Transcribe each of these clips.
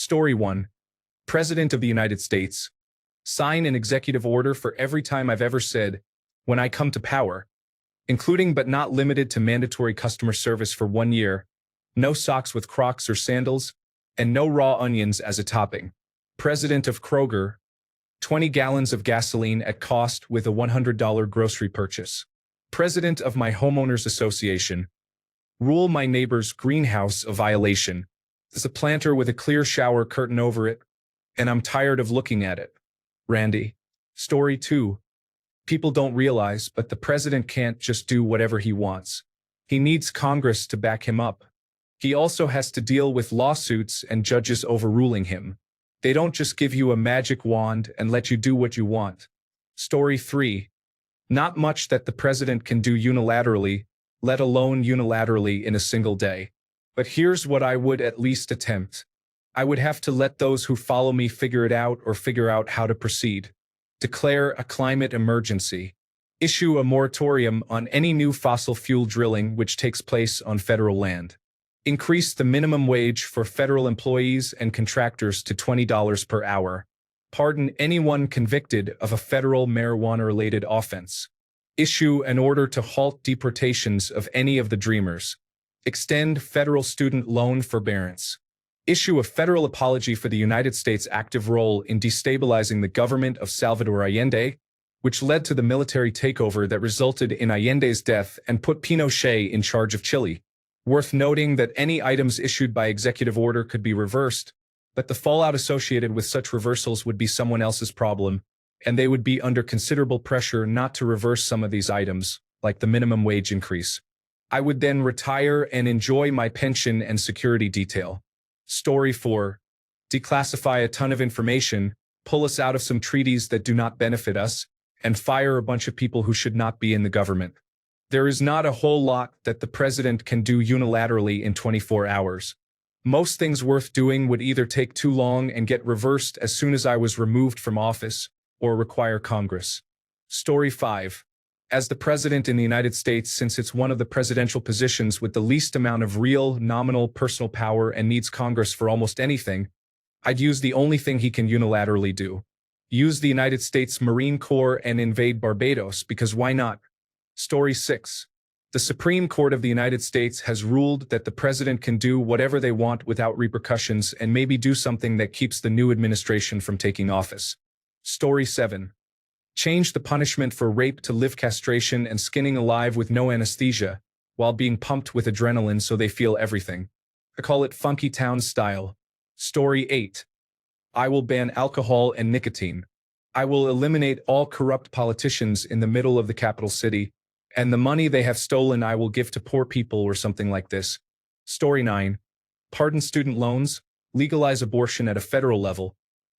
Story 1. President of the United States. Sign an executive order for every time I've ever said, when I come to power, including but not limited to mandatory customer service for 1 year, no socks with Crocs or sandals, and no raw onions as a topping. President of Kroger. 20 gallons of gasoline at cost with a $100 grocery purchase. President of my homeowners association. Rule my neighbor's greenhouse a violation. There's a planter with a clear shower curtain over it, and I'm tired of looking at it. Randy. Story 2. People don't realize, but the president can't just do whatever he wants. He needs Congress to back him up. He also has to deal with lawsuits and judges overruling him. They don't just give you a magic wand and let you do what you want. Story 3. Not much that the president can do unilaterally, let alone unilaterally in a single day. But here's what I would at least attempt. I would have to let those who follow me figure it out or figure out how to proceed. Declare a climate emergency. Issue a moratorium on any new fossil fuel drilling which takes place on federal land. Increase the minimum wage for federal employees and contractors to $20 per hour. Pardon anyone convicted of a federal marijuana-related offense. Issue an order to halt deportations of any of the Dreamers. Extend federal student loan forbearance. Issue a federal apology for the United States' active role in destabilizing the government of Salvador Allende, which led to the military takeover that resulted in Allende's death and put Pinochet in charge of Chile. Worth noting that any items issued by executive order could be reversed, but the fallout associated with such reversals would be someone else's problem, and they would be under considerable pressure not to reverse some of these items, like the minimum wage increase. I would then retire and enjoy my pension and security detail. Story 4. Declassify a ton of information, pull us out of some treaties that do not benefit us, and fire a bunch of people who should not be in the government. There is not a whole lot that the president can do unilaterally in 24 hours. Most things worth doing would either take too long and get reversed as soon as I was removed from office, or require Congress. Story 5. As the president in the United States, since it's one of the presidential positions with the least amount of real, nominal personal power and needs Congress for almost anything, I'd use the only thing he can unilaterally do. Use the United States Marine Corps and invade Barbados, because why not? Story 6. The Supreme Court of the United States has ruled that the president can do whatever they want without repercussions and maybe do something that keeps the new administration from taking office. Story 7. Change the punishment for rape to live castration and skinning alive with no anesthesia, while being pumped with adrenaline so they feel everything. I call it Funky Town style. Story 8. I will ban alcohol and nicotine. I will eliminate all corrupt politicians in the middle of the capital city, and the money they have stolen I will give to poor people or something like this. Story 9. Pardon student loans, legalize abortion at a federal level,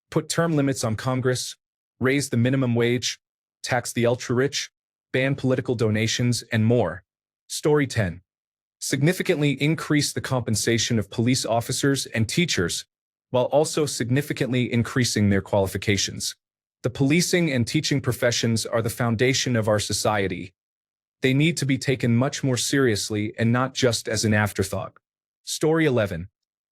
put term limits on Congress, raise the minimum wage, tax the ultra-rich, ban political donations, and more. Story 10. Significantly increase the compensation of police officers and teachers, while also significantly increasing their qualifications. The policing and teaching professions are the foundation of our society. They need to be taken much more seriously and not just as an afterthought. Story 11.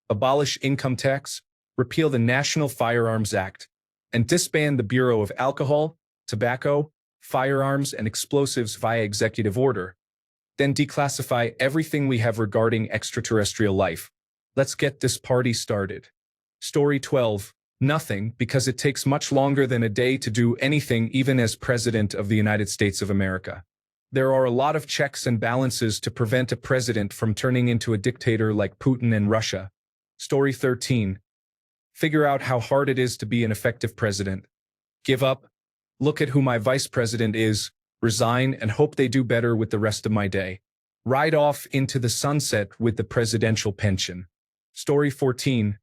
Abolish income tax, repeal the National Firearms Act, and disband the Bureau of Alcohol, Tobacco, Firearms, and Explosives via executive order. Then declassify everything we have regarding extraterrestrial life. Let's get this party started. Story 12. Nothing, because it takes much longer than a day to do anything even as President of the United States of America. There are a lot of checks and balances to prevent a president from turning into a dictator like Putin in Russia. Story 13. Figure out how hard it is to be an effective president. Give up, look at who my vice president is, resign, and hope they do better with the rest of my day. Ride off into the sunset with the presidential pension. Story 14.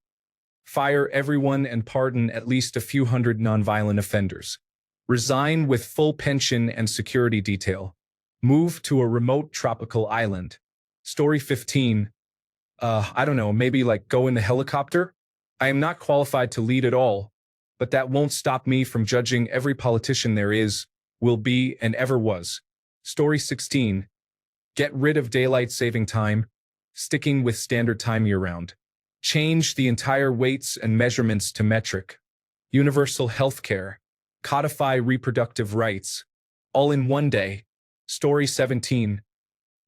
Fire everyone and pardon at least a few hundred nonviolent offenders. Resign with full pension and security detail. Move to a remote tropical island. Story 15. I don't know, maybe like go in the helicopter? I am not qualified to lead at all, but that won't stop me from judging every politician there is, will be, and ever was. Story 16. Get rid of daylight saving time, sticking with standard time year-round. Change the entire weights and measurements to metric. Universal healthcare. Codify reproductive rights. All in one day. Story 17.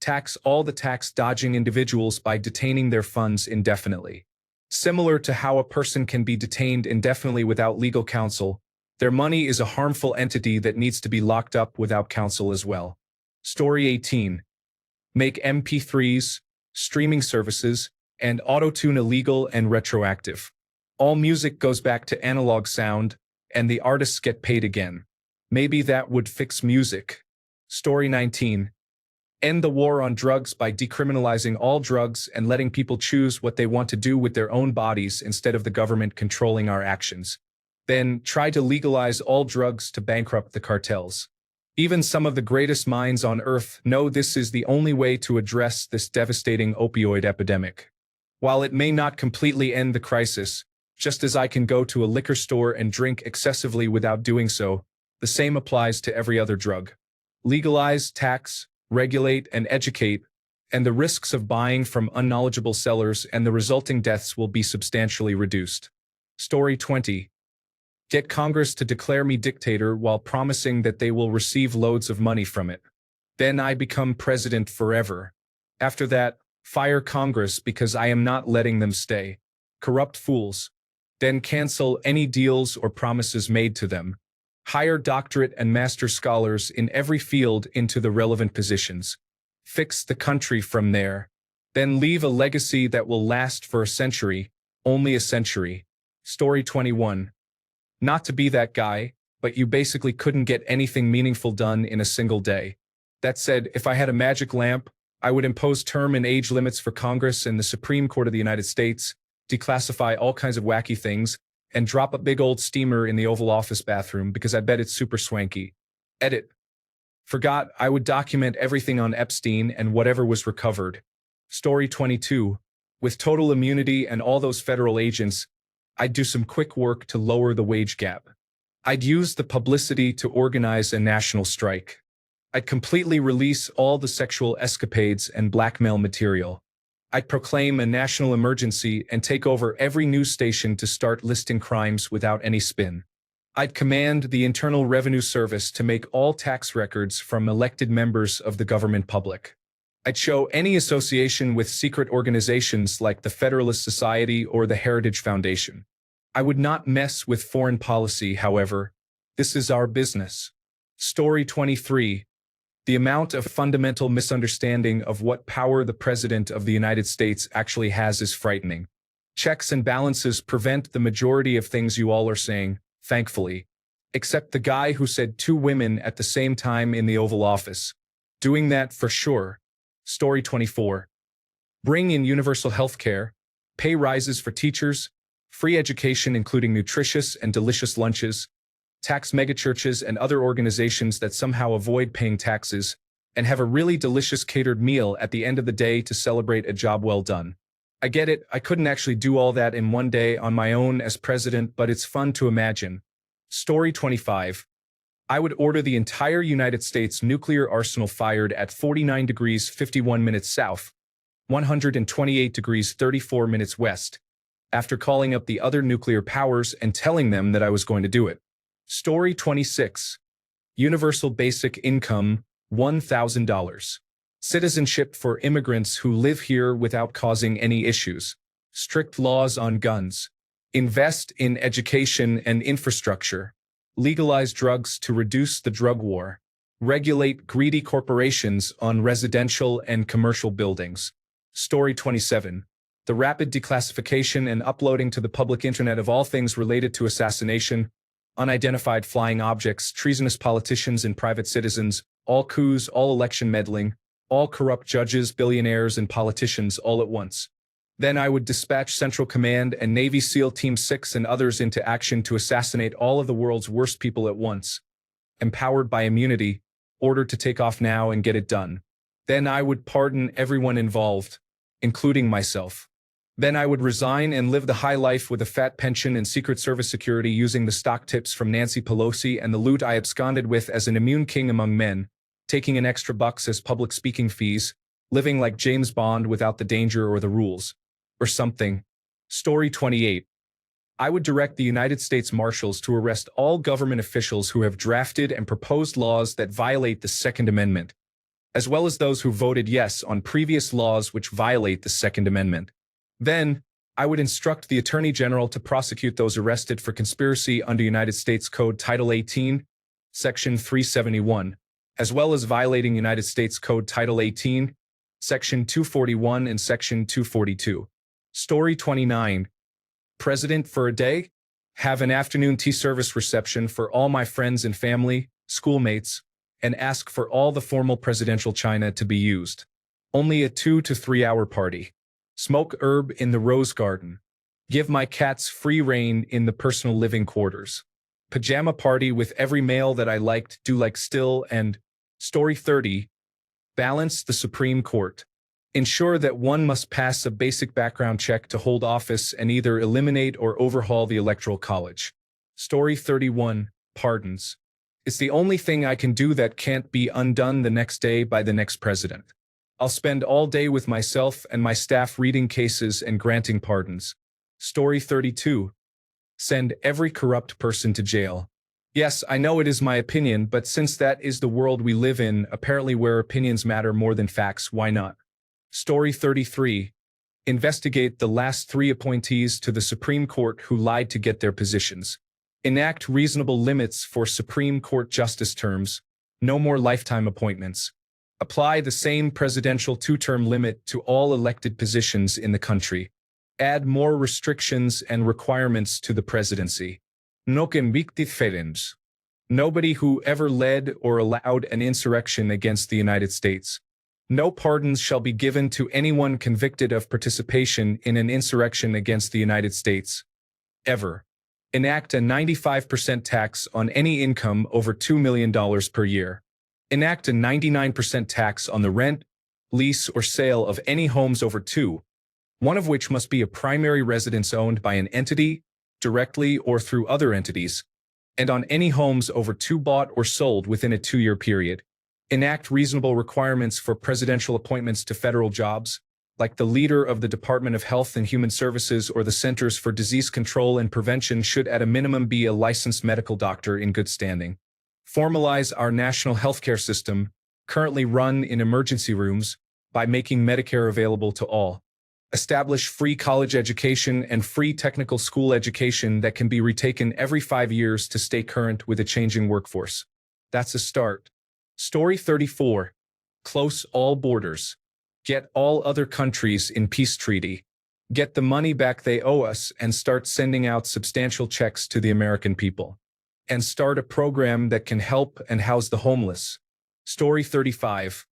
Tax all the tax-dodging individuals by detaining their funds indefinitely. Similar to how a person can be detained indefinitely without legal counsel, their money is a harmful entity that needs to be locked up without counsel as well. Story 18. Make MP3s, streaming services, and auto-tune illegal and retroactive. All music goes back to analog sound, and the artists get paid again. Maybe that would fix music. Story 19. End the war on drugs by decriminalizing all drugs and letting people choose what they want to do with their own bodies instead of the government controlling our actions. Then try to legalize all drugs to bankrupt the cartels. Even some of the greatest minds on earth know this is the only way to address this devastating opioid epidemic. While it may not completely end the crisis, just as I can go to a liquor store and drink excessively without doing so, the same applies to every other drug. Legalize, tax, regulate, and educate, and the risks of buying from unknowledgeable sellers and the resulting deaths will be substantially reduced. Story 20. Get Congress to declare me dictator while promising that they will receive loads of money from it. Then I become president forever. After that, fire Congress because I am not letting them stay. Corrupt fools. Then cancel any deals or promises made to them. Hire doctorate and master scholars in every field into the relevant positions. Fix the country from there. Then leave a legacy that will last for a century, only a century. Story 21. Not to be that guy, but you basically couldn't get anything meaningful done in a single day. That said, if I had a magic lamp, I would impose term and age limits for Congress and the Supreme Court of the United States, declassify all kinds of wacky things, and drop a big old steamer in the Oval Office bathroom because I bet it's super swanky. Edit. Forgot I would document everything on Epstein and whatever was recovered. Story 22. With total immunity and all those federal agents, I'd do some quick work to lower the wage gap. I'd use the publicity to organize a national strike. I'd completely release all the sexual escapades and blackmail material. I'd proclaim a national emergency and take over every news station to start listing crimes without any spin. I'd command the Internal Revenue Service to make all tax records from elected members of the government public. I'd show any association with secret organizations like the Federalist Society or the Heritage Foundation. I would not mess with foreign policy, however. This is our business. Story 23. The amount of fundamental misunderstanding of what power the President of the United States actually has is frightening. Checks and balances prevent the majority of things you all are saying, thankfully. Except the guy who said 2 women at the same time in the Oval Office. Doing that for sure. Story 24. Bring in universal health care, pay rises for teachers, free education including nutritious and delicious lunches, tax megachurches and other organizations that somehow avoid paying taxes, and have a really delicious catered meal at the end of the day to celebrate a job well done. I get it, I couldn't actually do all that in one day on my own as president, but it's fun to imagine. Story 25. I would order the entire United States nuclear arsenal fired at 49 degrees 51 minutes south, 128 degrees 34 minutes west, after calling up the other nuclear powers and telling them that I was going to do it. Story 26. Universal Basic Income, $1,000. Citizenship for immigrants who live here without causing any issues. Strict laws on guns. Invest in education and infrastructure. Legalize drugs to reduce the drug war. Regulate greedy corporations on residential and commercial buildings. Story 27. The rapid declassification and uploading to the public internet of all things related to assassination, unidentified flying objects, treasonous politicians and private citizens, all coups, all election meddling, all corrupt judges, billionaires, and politicians all at once. Then I would dispatch Central Command and Navy SEAL Team 6 and others into action to assassinate all of the world's worst people at once. Empowered by immunity, ordered to take off now and get it done. Then I would pardon everyone involved, including myself. Then I would resign and live the high life with a fat pension and Secret Service security using the stock tips from Nancy Pelosi and the loot I absconded with as an immune king among men, taking in extra bucks as public speaking fees, living like James Bond without the danger or the rules. Or something. Story 28. I would direct the United States Marshals to arrest all government officials who have drafted and proposed laws that violate the Second Amendment, as well as those who voted yes on previous laws which violate the Second Amendment. Then, I would instruct the Attorney General to prosecute those arrested for conspiracy under United States Code Title 18, Section 371, as well as violating United States Code Title 18, Section 241 and Section 242. Story 29. President for a day? Have an afternoon tea service reception for all my friends and family, schoolmates, and ask for all the formal presidential china to be used. Only a 2 to 3 hour party. Smoke herb in the rose garden. Give my cats free rein in the personal living quarters. Pajama party with every male that I liked, do like still, and Story 30. Balance the Supreme Court. Ensure that one must pass a basic background check to hold office and either eliminate or overhaul the Electoral College. Story 31. Pardons. It's the only thing I can do that can't be undone the next day by the next president. I'll spend all day with myself and my staff reading cases and granting pardons. Story 32. Send every corrupt person to jail. Yes, I know it is my opinion, but since that is the world we live in, apparently where opinions matter more than facts, why not? Story 33. Investigate the last 3 appointees to the Supreme Court who lied to get their positions. Enact reasonable limits for Supreme Court justice terms. No more lifetime appointments. Apply the same presidential 2-term limit to all elected positions in the country. Add more restrictions and requirements to the presidency. No convicted. Nobody who ever led or allowed an insurrection against the United States. No pardons shall be given to anyone convicted of participation in an insurrection against the United States. Ever. Enact a 95% tax on any income over $2 million per year. Enact a 99% tax on the rent, lease, or sale of any homes over 2, one of which must be a primary residence owned by an entity, directly or through other entities, and on any homes over 2 bought or sold within a 2-year period. Enact reasonable requirements for presidential appointments to federal jobs, like the leader of the Department of Health and Human Services or the Centers for Disease Control and Prevention should at a minimum be a licensed medical doctor in good standing. Formalize our national healthcare system, currently run in emergency rooms, by making Medicare available to all. Establish free college education and free technical school education that can be retaken every 5 years to stay current with a changing workforce. That's a start. Story 34. Close all borders. Get all other countries in peace treaty. Get the money back they owe us and start sending out substantial checks to the American people. And start a program that can help and house the homeless. Story 35.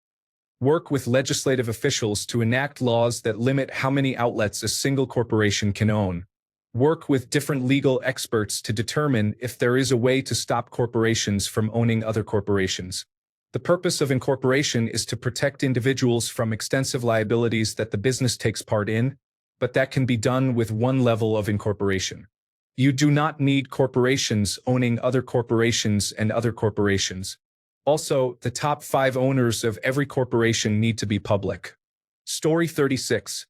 Work with legislative officials to enact laws that limit how many outlets a single corporation can own. Work with different legal experts to determine if there is a way to stop corporations from owning other corporations. The purpose of incorporation is to protect individuals from extensive liabilities that the business takes part in, but that can be done with one level of incorporation. You do not need corporations owning other corporations and other corporations. Also, the top 5 owners of every corporation need to be public. Story 36.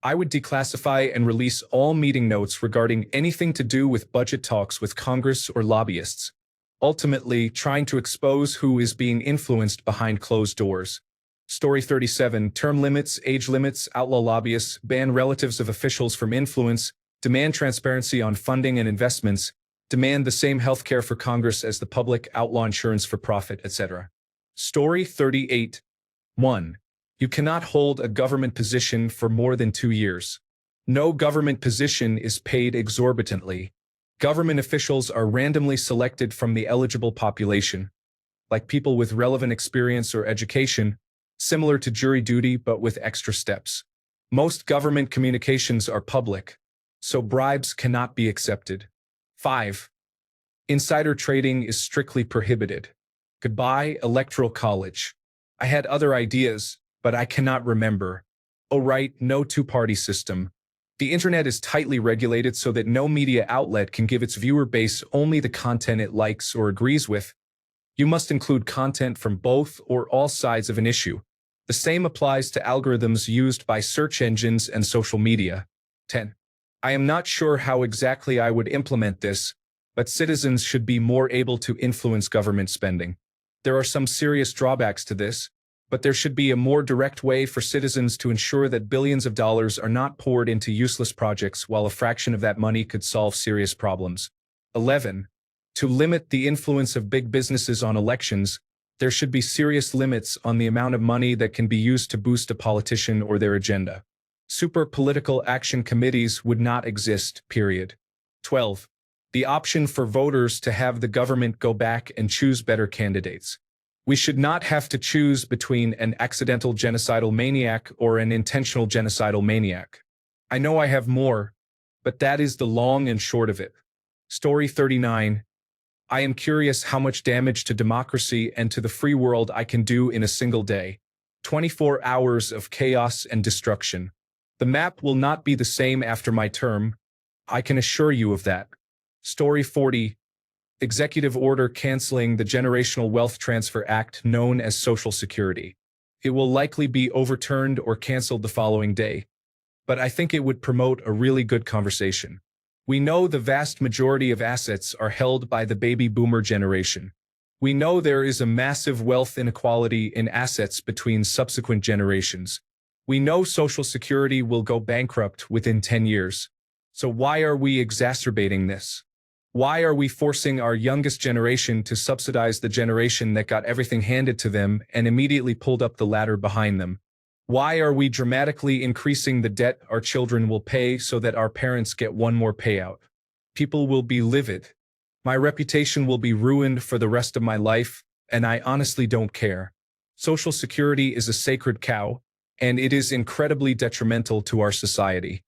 I would declassify and release all meeting notes regarding anything to do with budget talks with Congress or lobbyists, ultimately trying to expose who is being influenced behind closed doors. Story 37. Term limits, age limits, outlaw lobbyists, ban relatives of officials from influence, demand transparency on funding and investments, demand the same health care for Congress as the public, outlaw insurance for profit, etc. Story 38. 1. You cannot hold a government position for more than 2 years. No government position is paid exorbitantly. Government officials are randomly selected from the eligible population, like people with relevant experience or education, similar to jury duty but with extra steps. Most government communications are public, so bribes cannot be accepted. 5. Insider trading is strictly prohibited. Goodbye, Electoral College. I had other ideas, but I cannot remember. Oh right, no 2-party system. The internet is tightly regulated so that no media outlet can give its viewer base only the content it likes or agrees with. You must include content from both or all sides of an issue. The same applies to algorithms used by search engines and social media. 10. I am not sure how exactly I would implement this, but citizens should be more able to influence government spending. There are some serious drawbacks to this, but there should be a more direct way for citizens to ensure that billions of dollars are not poured into useless projects while a fraction of that money could solve serious problems. 11. To limit the influence of big businesses on elections, there should be serious limits on the amount of money that can be used to boost a politician or their agenda. Super political action committees would not exist, period. 12. The option for voters to have the government go back and choose better candidates. We should not have to choose between an accidental genocidal maniac or an intentional genocidal maniac. I know I have more, but that is the long and short of it. Story 39. I am curious how much damage to democracy and to the free world I can do in a single day. 24 hours of chaos and destruction. The map will not be the same after my term. I can assure you of that. Story 40. Executive order canceling the Generational Wealth Transfer Act known as Social Security. It will likely be overturned or canceled the following day, but I think it would promote a really good conversation. We know the vast majority of assets are held by the baby boomer generation. We know there is a massive wealth inequality in assets between subsequent generations. We know Social Security will go bankrupt within 10 years. So why are we exacerbating this? Why are we forcing our youngest generation to subsidize the generation that got everything handed to them and immediately pulled up the ladder behind them? Why are we dramatically increasing the debt our children will pay so that our parents get one more payout? People will be livid. My reputation will be ruined for the rest of my life, and I honestly don't care. Social Security is a sacred cow, and it is incredibly detrimental to our society.